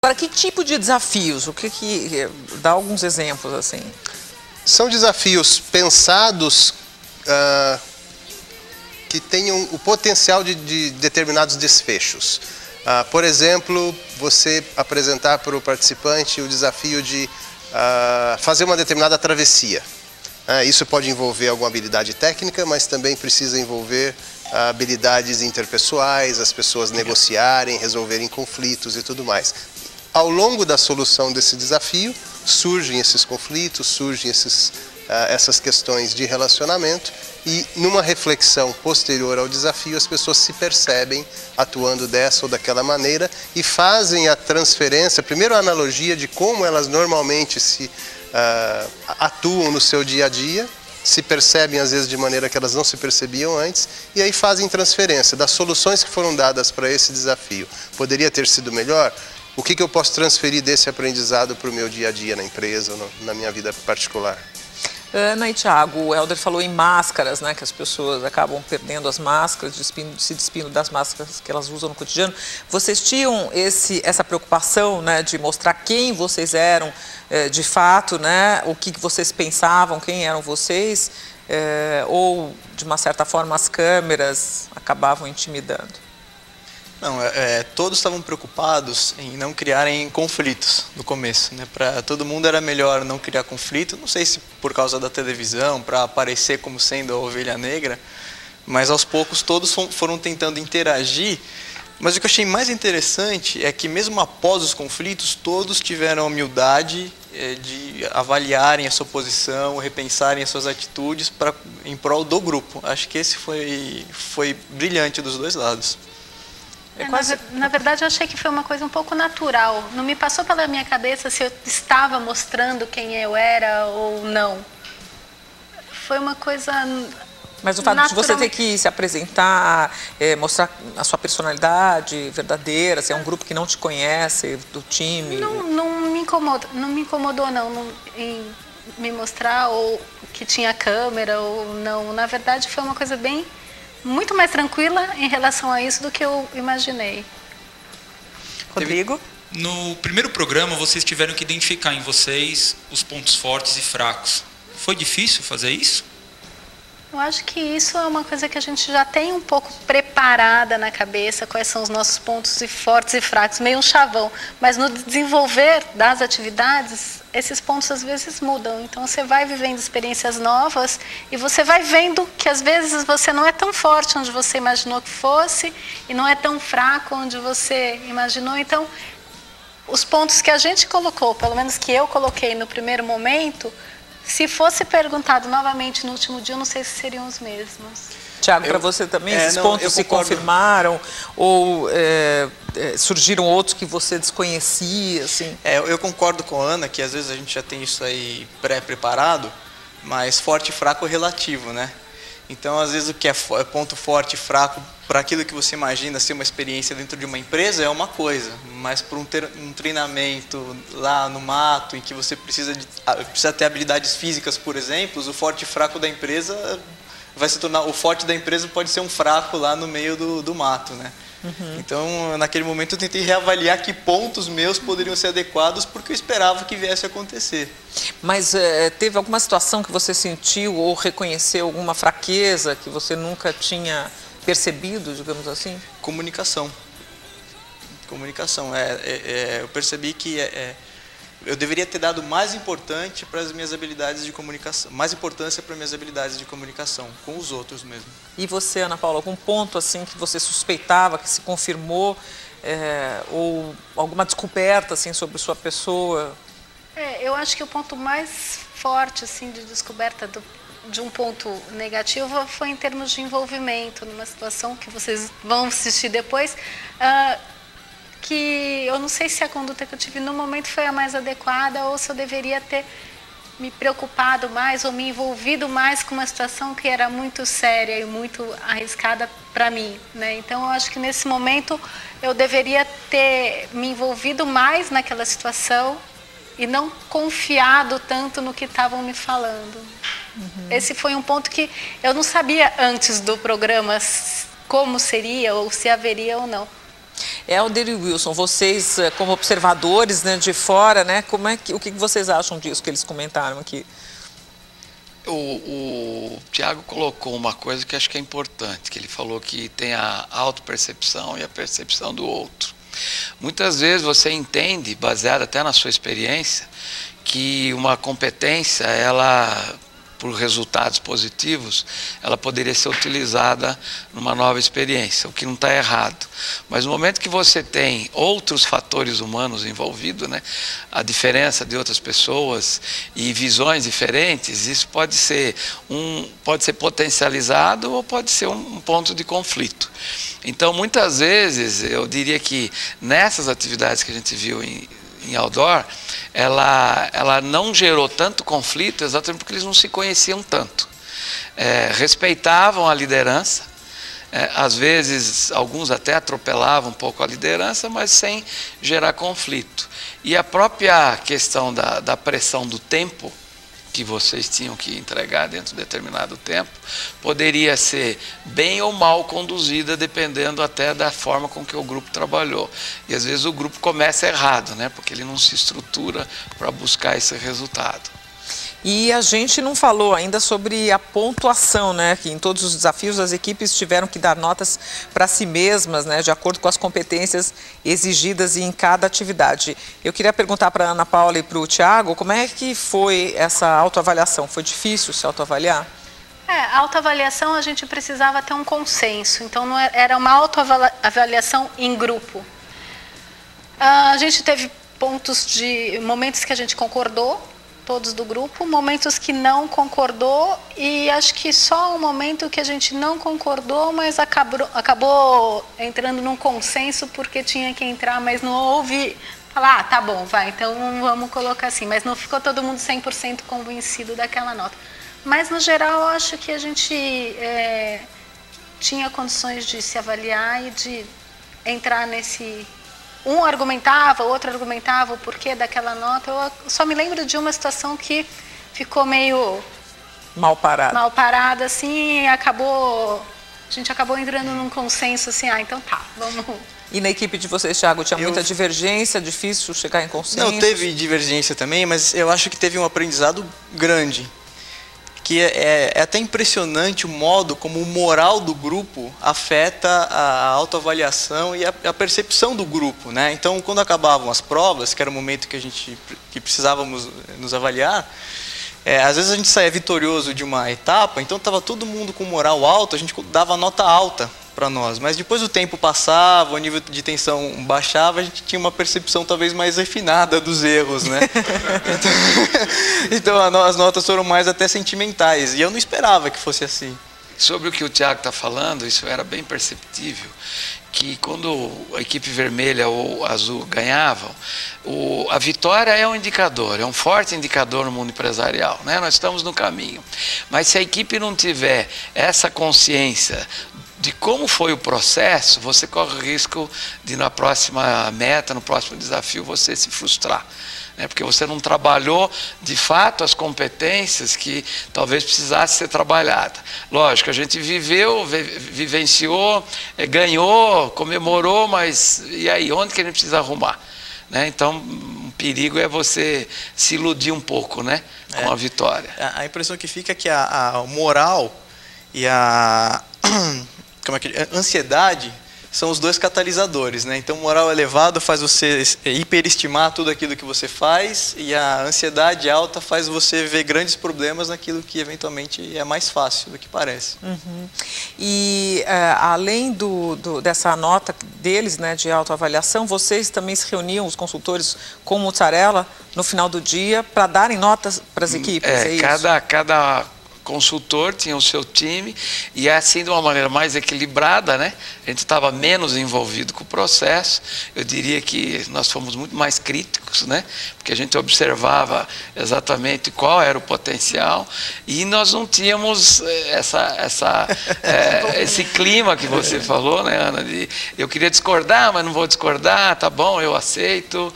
Para que tipo de desafios? Dá alguns exemplos assim. São desafios pensados que tenham o potencial de determinados desfechos. Por exemplo, você apresentar para o participante o desafio de fazer uma determinada travessia. Isso pode envolver alguma habilidade técnica, mas também precisa envolver habilidades interpessoais, as pessoas negociarem, resolverem conflitos e tudo mais. Ao longo da solução desse desafio, surgem esses conflitos, surgem essas questões de relacionamento e numa reflexão posterior ao desafio as pessoas se percebem atuando dessa ou daquela maneira e fazem a transferência, primeiro a analogia de como elas normalmente atuam no seu dia a dia, se percebem às vezes de maneira que elas não se percebiam antes e aí fazem transferência das soluções que foram dadas para esse desafio. Poderia ter sido melhor? O que eu posso transferir desse aprendizado para o meu dia a dia na empresa, na minha vida particular? Ana e Thiago, o Helder falou em máscaras, né, que as pessoas acabam perdendo as máscaras, se despindo das máscaras que elas usam no cotidiano. Vocês tinham essa preocupação, né, de mostrar quem vocês eram de fato, né, o que vocês pensavam, quem eram vocês, ou de uma certa forma as câmeras acabavam intimidando? Não, todos estavam preocupados em não criarem conflitos no começo, né? Para todo mundo era melhor não criar conflito, não sei se por causa da televisão, para aparecer como sendo a ovelha negra, mas aos poucos todos foram tentando interagir. Mas o que eu achei mais interessante é que mesmo após os conflitos, todos tiveram a humildade de avaliarem a sua posição, repensarem as suas atitudes em prol do grupo. Acho que esse foi brilhante dos dois lados. Na verdade, eu achei que foi uma coisa um pouco natural. Não me passou pela minha cabeça se eu estava mostrando quem eu era ou não. Foi uma coisa Mas o fato de você ter que se apresentar, mostrar a sua personalidade verdadeira, se é um grupo que não te conhece, do time... Não me incomodou não, em me mostrar ou que tinha câmera ou não. Na verdade, foi uma coisa muito mais tranquila em relação a isso do que eu imaginei. Rodrigo? No primeiro programa, vocês tiveram que identificar em vocês os pontos fortes e fracos. Foi difícil fazer isso? Eu acho que isso é uma coisa que a gente já tem um pouco preparada na cabeça, quais são os nossos pontos fortes e fracos, meio um chavão. Mas no desenvolver das atividades, esses pontos às vezes mudam. Então você vai vivendo experiências novas e você vai vendo que às vezes você não é tão forte onde você imaginou que fosse e não é tão fraco onde você imaginou. Então, os pontos que a gente colocou, pelo menos que eu coloquei no primeiro momento, se fosse perguntado novamente no último dia, eu não sei se seriam os mesmos. Tiago, para você também, esses pontos se confirmaram ou surgiram outros que você desconhecia? Assim? Eu concordo com a Ana que às vezes a gente já tem isso aí pré-preparado, mas forte e fraco é relativo, né? Então, às vezes, o que é ponto forte e fraco para aquilo que você imagina ser uma experiência dentro de uma empresa é uma coisa, mas para um treinamento lá no mato, em que você precisa ter habilidades físicas, por exemplo, o forte e fraco da empresa vai se tornar... O forte da empresa pode ser um fraco lá no meio do mato, né? Uhum. Então, naquele momento, eu tentei reavaliar que pontos meus poderiam ser adequados porque eu esperava que viesse a acontecer. Mas teve alguma situação que você sentiu ou reconheceu alguma fraqueza que você nunca tinha percebido, digamos assim? Comunicação. Comunicação. Eu percebi que eu deveria ter dado mais importância para as minhas habilidades de comunicação, mais importância para minhas habilidades de comunicação com os outros mesmo. E você, Ana Paula, algum ponto assim que você suspeitava, que se confirmou, ou alguma descoberta assim sobre sua pessoa? Eu acho que o ponto mais forte assim de descoberta de um ponto negativo foi em termos de envolvimento numa situação que vocês vão assistir depois. Que eu não sei se a conduta que eu tive no momento foi a mais adequada ou se eu deveria ter me preocupado mais ou me envolvido mais com uma situação que era muito séria e muito arriscada para mim, né? Então, eu acho que nesse momento eu deveria ter me envolvido mais naquela situação e não confiado tanto no que estavam me falando. Uhum. Esse foi um ponto que eu não sabia antes do programa como seria ou se haveria ou não. Helder e Wilson, vocês como observadores, né, de fora, né, o que vocês acham disso que eles comentaram aqui? O Tiago colocou uma coisa que acho que é importante, que ele falou que tem a autopercepção e a percepção do outro. Muitas vezes você entende, baseado até na sua experiência, que uma competência, ela, por resultados positivos, ela poderia ser utilizada numa nova experiência, o que não está errado. Mas no momento que você tem outros fatores humanos envolvidos, né, a diferença de outras pessoas e visões diferentes, isso pode ser potencializado ou pode ser um ponto de conflito. Então, muitas vezes, eu diria que nessas atividades que a gente viu em outdoor, ela não gerou tanto conflito exatamente porque eles não se conheciam tanto. Respeitavam a liderança, às vezes alguns até atropelavam um pouco a liderança, mas sem gerar conflito. E a própria questão da pressão do tempo, que vocês tinham que entregar dentro de determinado tempo, poderia ser bem ou mal conduzida, dependendo até da forma com que o grupo trabalhou. E às vezes o grupo começa errado, né? Porque ele não se estrutura para buscar esse resultado. E a gente não falou ainda sobre a pontuação, né? Que em todos os desafios as equipes tiveram que dar notas para si mesmas, né? De acordo com as competências exigidas em cada atividade. Eu queria perguntar para a Ana Paula e para o Tiago, como é que foi essa autoavaliação? Foi difícil se autoavaliar? A autoavaliação a gente precisava ter um consenso, então não era uma autoavaliação em grupo. A gente teve momentos que a gente concordou, todos do grupo, momentos que não concordou, e acho que só um momento que a gente não concordou, mas acabou entrando num consenso porque tinha que entrar, mas não houve falar, tá bom, vai, então vamos colocar assim, mas não ficou todo mundo 100% convencido daquela nota. Mas no geral eu acho que a gente tinha condições de se avaliar e de entrar nesse... Um argumentava, o outro argumentava o porquê daquela nota. Eu só me lembro de uma situação que ficou meio... Mal parada, assim, e a gente acabou entrando num consenso, assim, então tá, vamos... E na equipe de vocês, Thiago, tinha muita divergência, difícil chegar em consenso? Não, teve divergência também, mas eu acho que teve um aprendizado grande. Que é até impressionante o modo como o moral do grupo afeta a autoavaliação e a percepção do grupo, né? Então, quando acabavam as provas, que era o momento que precisávamos nos avaliar, às vezes a gente saía vitorioso de uma etapa, então estava todo mundo com moral alto, a gente dava nota alta para nós, mas depois o tempo passava, o nível de tensão baixava, a gente tinha uma percepção talvez mais refinada dos erros, né? Então as notas foram mais até sentimentais, e eu não esperava que fosse assim. Sobre o que o Tiago está falando, isso era bem perceptível, que quando a equipe vermelha ou azul ganhavam, a vitória é um indicador, é um forte indicador no mundo empresarial, né? Nós estamos no caminho. Mas se a equipe não tiver essa consciência de como foi o processo, você corre o risco de na próxima meta, no próximo desafio, você se frustrar. Porque você não trabalhou de fato as competências que talvez precisasse ser trabalhada. Lógico, a gente vivenciou, ganhou, comemorou, mas e aí, onde que a gente precisa arrumar? Então, um perigo é você se iludir um pouco, com a vitória. A impressão que fica é que a moral e a ansiedade são os dois catalisadores, Então, moral elevado faz você hiperestimar tudo aquilo que você faz, e a ansiedade alta faz você ver grandes problemas naquilo que eventualmente é mais fácil do que parece. Uhum. E além dessa nota deles, de autoavaliação, vocês também se reuniam, os consultores, com o Mussarela no final do dia para darem notas para as equipes? Cada consultor tinha o seu time, e assim de uma maneira mais equilibrada, a gente estava menos envolvido com o processo. Eu diria que nós fomos muito mais críticos, porque a gente observava exatamente qual era o potencial, e nós não tínhamos esse clima que você falou, Ana, eu queria discordar, mas não vou discordar, tá bom, eu aceito.